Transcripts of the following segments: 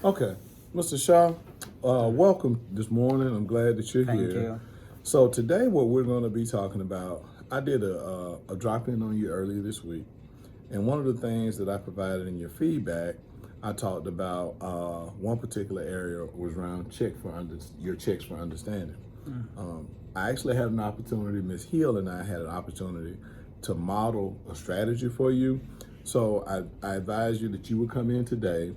Okay, Mr. Shaw, welcome this morning. I'm glad that you're Thank here. you. So today, what we're going to be talking about, I did a drop in on you earlier this week, and one of the things that I provided in your feedback, I talked about one particular area was around your checks for understanding. I actually had an opportunity. Miss Hill and I had an opportunity to model a strategy for you. So I advised you that you would come in today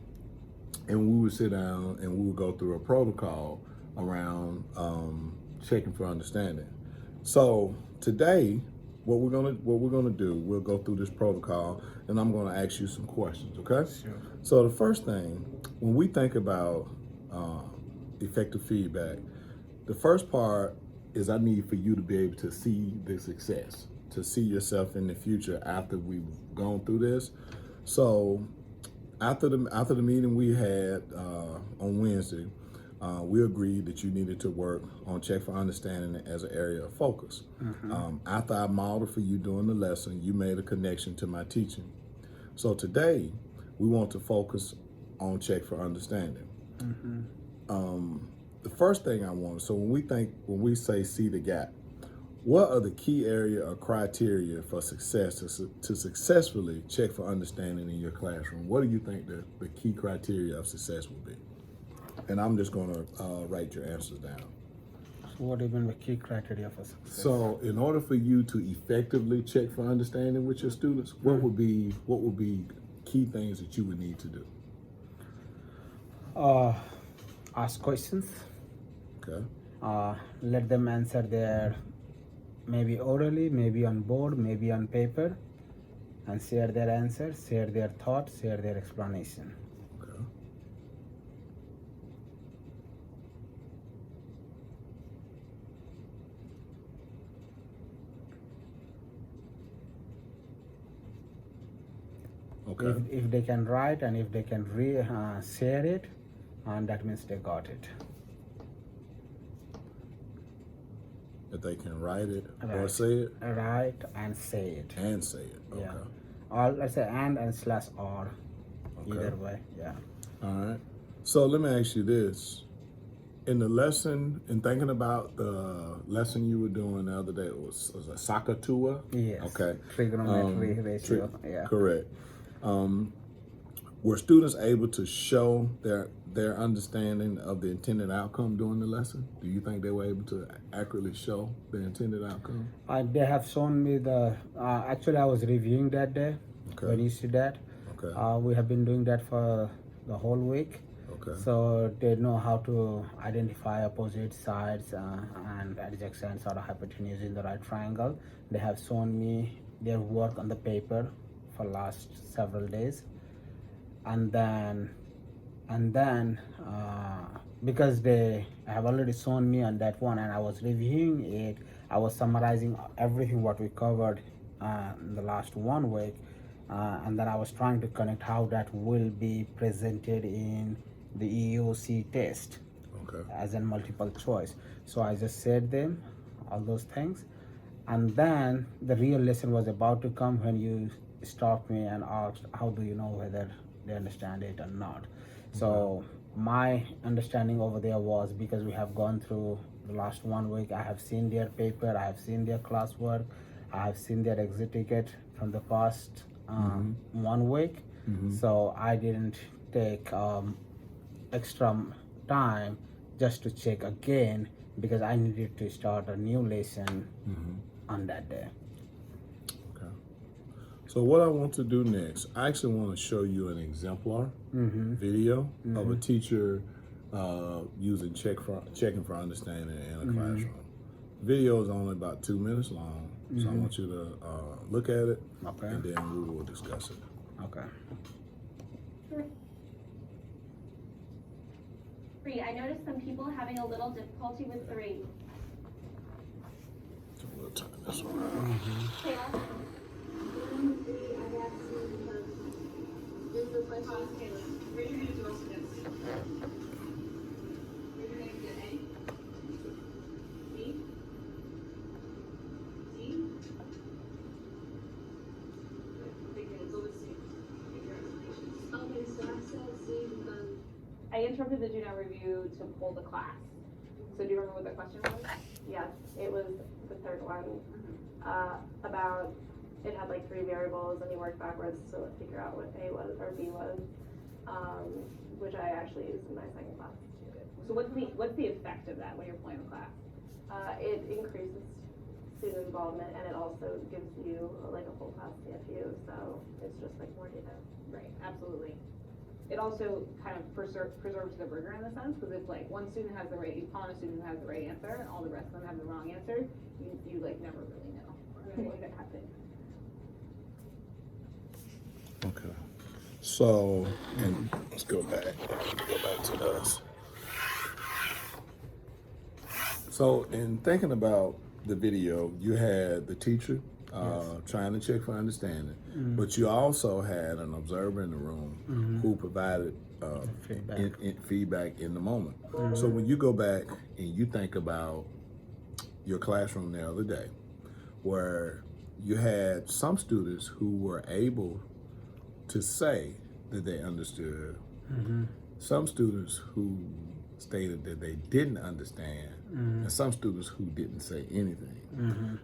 and we would sit down and we would go through a protocol around checking for understanding. So today, what we're gonna do, we'll go through this protocol, and I'm gonna ask you some questions. Okay? Sure. So the first thing, when we think about uh, effective feedback, the first part is I need for you to be able to see the success, to see yourself in the future after we've gone through this. So after the meeting we had on Wednesday, we agreed that you needed to work on check for understanding as an area of focus. After I modeled for you during the lesson, you made a connection to my teaching. So today, we want to focus on check for understanding. The first thing I want, so when we say see the gap, what are the key area or criteria for success to successfully check for understanding in your classroom? What do you think the key criteria of success will be? And I'm just going to write your answers down. So what do you mean by key criteria for success? So, in order for you to effectively check for understanding with your students, what would be key things that you would need to do? Uh, ask questions. Okay. Let them answer their maybe orally, maybe on board, maybe on paper, and share their answers, share their thoughts, share their explanation. Okay. Okay. If they can write and if they can share it, and that means they got it. That they can write it or Right. say it Write and say it. and say it. Okay. Yeah. Or let's say and slash or. Okay. Either way. Yeah. All right. So let me ask you this. In the lesson, in thinking about the lesson you were doing the other day, it was a Sakatua? Yes. Okay. Trigonometry ratio. Yeah. Correct. Were students able to show their understanding of the intended outcome during the lesson? Do you think they were able to accurately show the intended outcome? They have shown me the. Actually, I was reviewing that day Okay. when you see that. Okay. We have been doing that for the whole week. Okay. So they know how to identify opposite sides and adjacents or hypotenuse in the right triangle. They have shown me their work on the paper for last several days, and then because they have already shown me on that one and I was reviewing it, I was summarizing everything what we covered in the last 1 week, and then I was trying to connect how that will be presented in the EOC test. Okay. As in multiple choice. So I just said them all those things, and then the real lesson was about to come when you stopped me and asked, how do you know whether they understand it or not? So my understanding over there was, because we have gone through the last 1 week, I have seen their paper, I have seen their classwork, I have seen their exit ticket from the past 1 week. So I didn't take extra time just to check again, because I needed to start a new lesson on that day. Okay. So what I want to do next, I actually want to show you an exemplar video of a teacher using checking for understanding in a classroom. Video is only about 2 minutes long, so I want you to look at it, Okay. and then we will discuss it. Okay. Three. I noticed some people having a little difficulty with three. So we'll turn this around. Kayla? Raise your hand to us again. Raise your hand again. A. B. C. Big hands over C. Make your explanations. Okay, so I said Z, I interrupted the Juno review to pull the class. So do you remember what the question was? Yes, it was the third one. About, it had like 3 variables and you worked backwards to figure out what A was or B was, which I actually used in my second class. So what's the effect of that when you're pulling the class? It increases student involvement and it also gives you like a full class CFU, so it's just like more data. Right, absolutely. It also kind of preserves the rigor in the sense, because if like one student has the right, you call on a student who has the right answer and all the rest of them have the wrong answer, you like never really know what could happen. Okay. So, and let's go back to us. So, in thinking about the video, you had the teacher trying to check for understanding, but you also had an observer in the room who provided feedback in the moment. So, when you go back and you think about your classroom the other day, where you had some students who were able to say that they understood, some students who stated that they didn't understand, and some students who didn't say anything.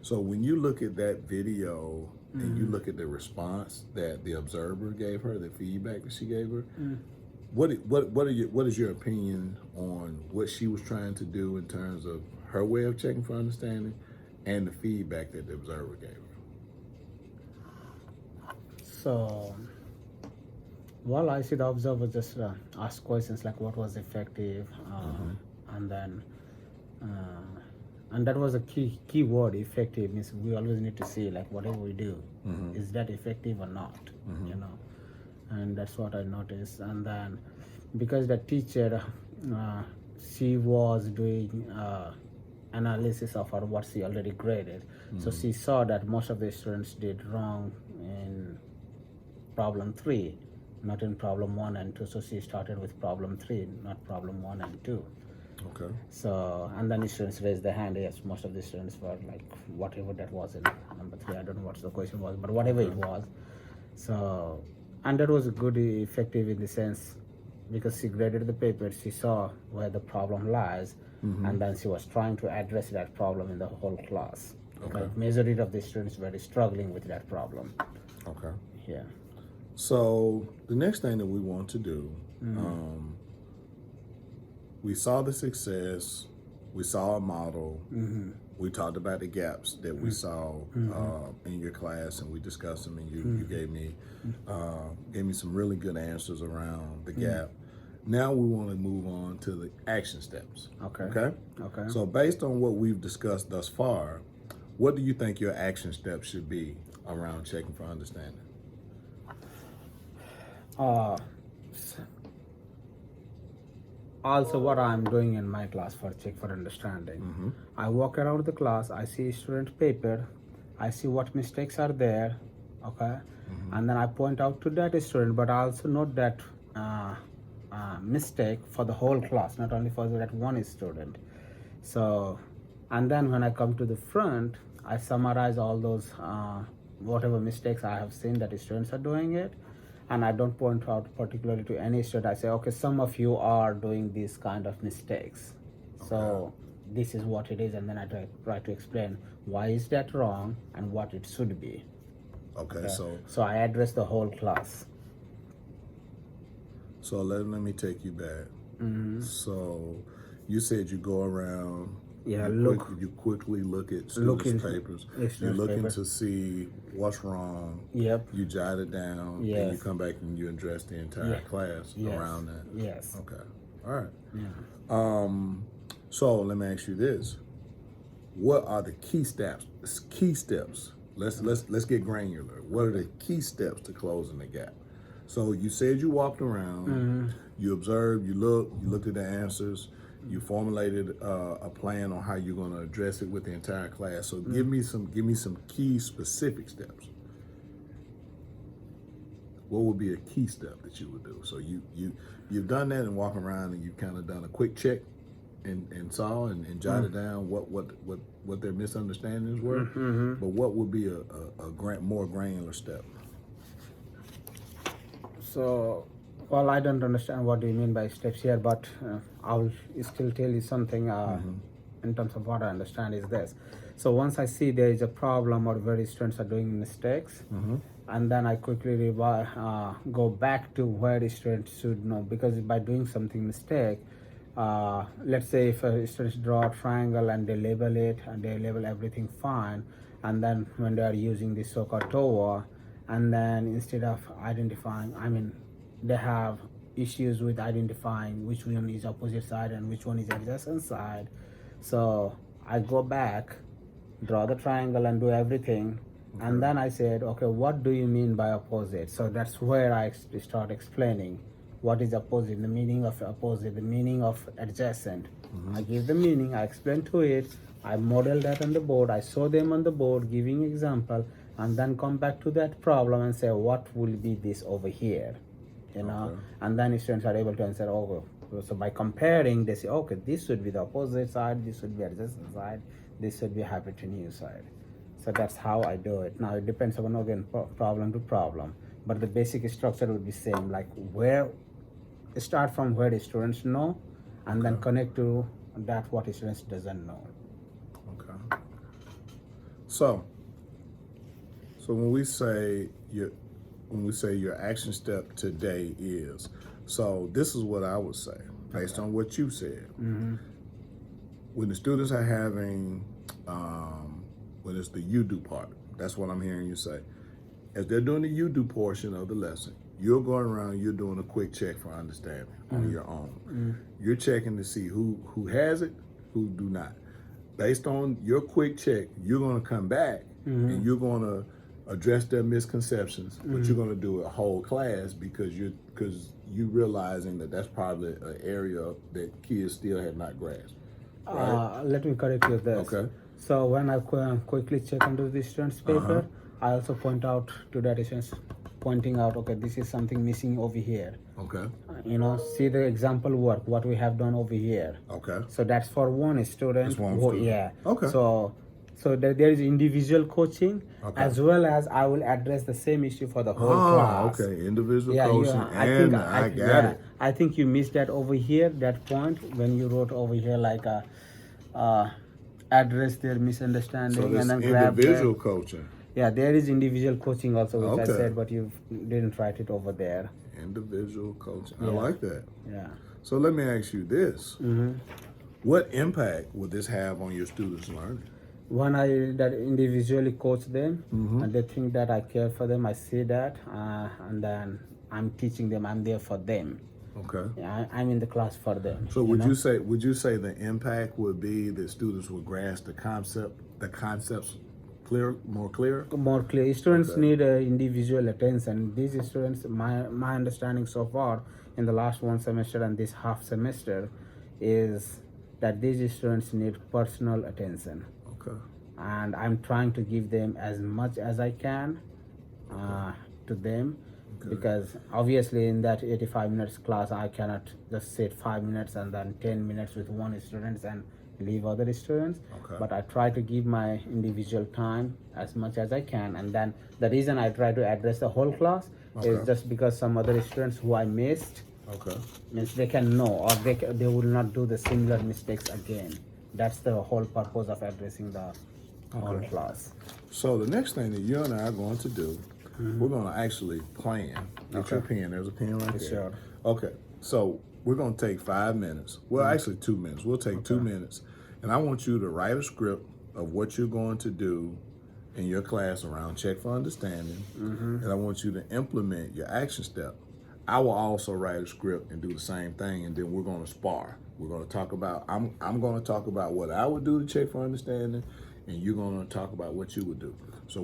So when you look at that video and you look at the response that the observer gave her, the feedback that she gave her, what is your opinion on what she was trying to do in terms of her way of checking for understanding and the feedback that the observer gave her? So, well, I see the observer just ask questions like what was effective, and then, and that was a key word, effective, means we always need to see like whatever we do, is that effective or not, you know, and that's what I noticed. And then, because the teacher, she was doing analysis of her what she already graded, so she saw that most of the students did wrong in problem 3, not in problem 1 and 2. So she started with problem 3, not problem 1 and 2. Okay. So, and then the students raised their hand. Yes, most of the students were like, whatever that was in number 3. I don't know what the question was, but whatever it was. So, and that was good, effective in the sense, because she graded the paper, she saw where the problem lies, and then she was trying to address that problem in the whole class. Okay. Like, majority of the students were struggling with that problem. Okay. Yeah. So the next thing that we want to do, we saw the success, we saw a model, we talked about the gaps that we saw in your class, and we discussed them, and you gave me some really good answers around the gap. Now we want to move on to the action steps. Okay. Okay. Okay. So based on what we've discussed thus far, what do you think your action steps should be around checking for understanding? Also, what I'm doing in my class for check for understanding, I walk around the class, I see student paper, I see what mistakes are there, okay, and then I point out to that student, but I also note that mistake for the whole class, not only for that one student. So, and then when I come to the front, I summarize all those whatever mistakes I have seen that the students are doing it, and I don't point out particularly to any student. I say, okay, some of you are doing these kind of mistakes, so this is what it is, and then I try to explain why is that wrong and what it should be. Okay. So I address the whole class. So let me take you back. So you said you go around. Yeah, You quickly look at students' papers. You're students' looking paper. to see what's wrong. Yep. You jot it down. And Yes. you come back and you address the entire class Yes. around that. Yes. Okay. All right. Yeah. So let me ask you this: what are the key steps? Key steps. Let's get granular. What are the key steps to closing the gap? So you said you walked around, you observed, you looked at the answers, you formulated a plan on how you're going to address it with the entire class. So give me some key specific steps. What would be a key step that you would do? So you've done that and walk around and you've kind of done a quick check and saw and jotted down what their misunderstandings were. But what would be a more granular step? So Well, I don't understand what do you mean by steps here, but I'll still tell you something in terms of what I understand is this. So once I see there is a problem or where students are doing mistakes, and then I quickly go back to where the students should know, because by doing something mistake, let's say if a students draw a triangle and they label it and they label everything fine, and then when they are using the SOHCAHTOA, and then instead of identifying, I mean, they have issues with identifying which one is opposite side and which one is adjacent side. So I go back, draw the triangle and do everything, and then I said, okay, what do you mean by opposite? So that's where I start explaining what is opposite, the meaning of opposite, the meaning of adjacent. I give the meaning, I explain to it, I model that on the board, I show them on the board, giving example, and then come back to that problem and say, what will be this over here? You know, Okay. and then students are able to answer, oh, so by comparing, they say, okay, this should be the opposite side, this should be adjacent side, this should be hypotenuse side. So that's how I do it. Now it depends on, again, problem to problem, but the basic structure would be same, like where, start from where the students know, and then connect to that what the students doesn't know. Okay. So when we say your action step today is, so this is what I would say based on what you said. When the students are having, when it's the you do part, that's what I'm hearing you say. As they're doing the you do portion of the lesson, you're going around, you're doing a quick check for understanding on your own. You're checking to see who has it, who do not. Based on your quick check, you're going to come back and you're going to address their misconceptions, but you're going to do a whole class because you realizing that that's probably an area that kids still have not grasped. Right? Let me correct you this. Okay. So when I quickly check into the student's paper, I also point out to that students, pointing out, okay, this is something missing over here. Okay. You know, see the example work, what we have done over here. Okay. So that's for one student. That's one student. Yeah. Okay. So there is individual coaching, Okay. as well as I will address the same issue for the whole class. Okay. Individual Yeah, coaching, I got it. I think you missed that over here, that point when you wrote over here like address their misunderstanding So this and then grab individual coaching. Yeah, there is individual coaching also, which I Okay. said, but you didn't write it over there. Individual coaching. I Yeah. like that. Yeah. So let me ask you this. What impact would this have on your students' learning? When I that individually coach them, and they think that I care for them, I see that, and then I'm teaching them. I'm there for them. Okay. Yeah, I'm in the class for them. So would know? you say the impact would be that students would grasp the concepts more clear? More clear? Students Okay. need individual attention. These students, my understanding so far in the last one semester and this half semester, is that these students need personal attention. Okay. And I'm trying to give them as much as I can to them, because obviously in that 85 minutes class I cannot just sit 5 minutes and then 10 minutes with one student and leave other students. Okay. But I try to give my individual time as much as I can, and then the reason I try to address the whole class Okay. is just because some other students who I missed Okay. means they can know, or they will not do the similar mistakes again. That's the whole purpose of addressing the whole Okay. class. So the next thing that you and I are going to do, we're going to actually plan. Get your Okay. pen. There's a pen right there. Sure. Okay. So we're going to take 5 minutes. Well, actually 2 minutes. We'll take 2 minutes. And I want you to write a script of what you're going to do in your class around check for understanding. And I want you to implement your action step. I will also write a script and do the same thing, and then we're going to spar. We're going to talk about, I'm going to talk about what I would do to check for understanding, and you're going to talk about what you would do. So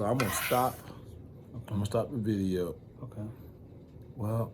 I'm going to stop. I'm going to stop the video. Okay. Well,